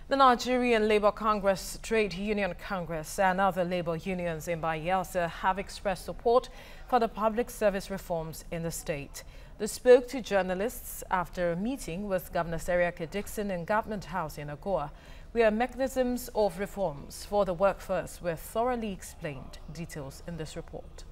The Nigerian Labour Congress, Trade Union Congress and other labour unions in Bayelsa have expressed support for the public service reforms in the state. They spoke to journalists after a meeting with Governor Seriake Dixon in Government House in Agoa, where mechanisms of reforms for the workforce were thoroughly explained. Details in this report.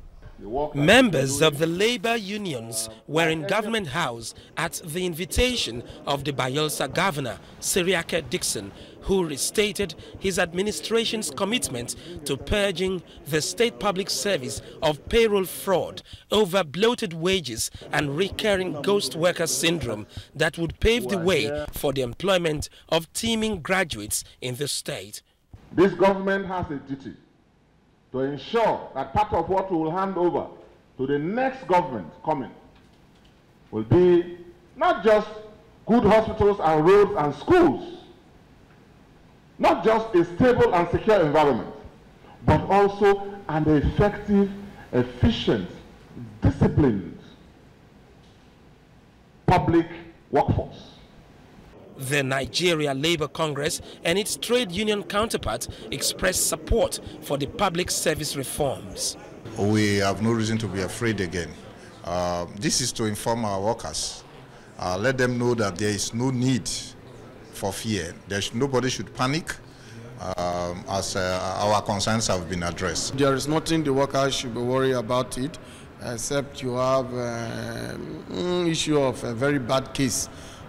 Members of the labour unions were in Government House at the invitation of the Bayelsa Governor, Seriake Dixon, who restated his administration's commitment to purging the state public service of payroll fraud over bloated wages and recurring ghost worker syndrome that would pave the way for the employment of teeming graduates in the state. This government has a duty to ensure that part of what we will hand over to the next government coming will be not just good hospitals and roads and schools, not just a stable and secure environment, but also an effective, efficient, disciplined public workforce. The Nigeria Labour Congress and its trade union counterpart expressed support for the public service reforms. We have no reason to be afraid again. This is to inform our workers. Let them know that there is no need for fear. Nobody should panic as our concerns have been addressed. There is nothing the workers should be worried about it, except you have issue of a very bad case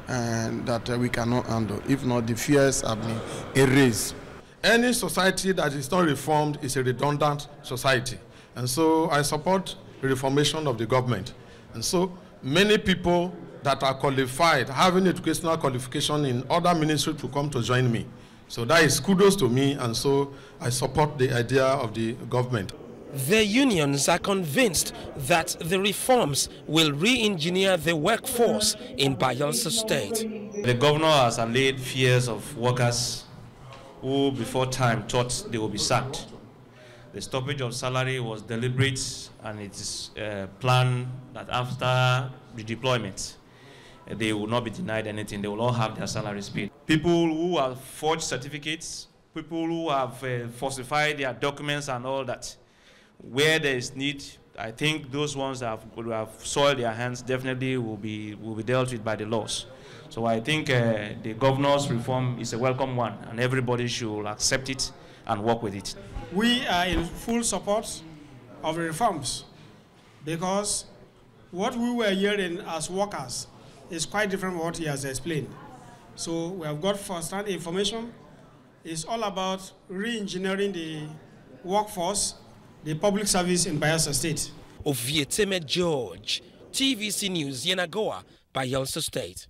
and that we cannot handle. If not, the fears have been erased. Any society that is not reformed is a redundant society. And so I support the reformation of the government. And so many people that are qualified, having educational qualification in other ministries to come to join me. So that is kudos to me, and so I support the idea of the government. The unions are convinced that the reforms will re-engineer the workforce in Bayelsa State. The governor has allayed fears of workers who before time thought they would be sacked. The stoppage of salary was deliberate, and it is planned that after redeployment, they will not be denied anything. They will all have their salaries paid. People who have forged certificates, people who have falsified their documents and all that, where there is need, I think those ones that have soiled their hands definitely will be dealt with by the laws. So I think the governor's reform is a welcome one, and everybody should accept it and work with it. We are in full support of the reforms, because what we were hearing as workers is quite different from what he has explained. So we have got first-hand information. It's all about re-engineering the workforce, the public service in Bayelsa State. Ovieteme George, TVC News, Yenagoa, Bayelsa State.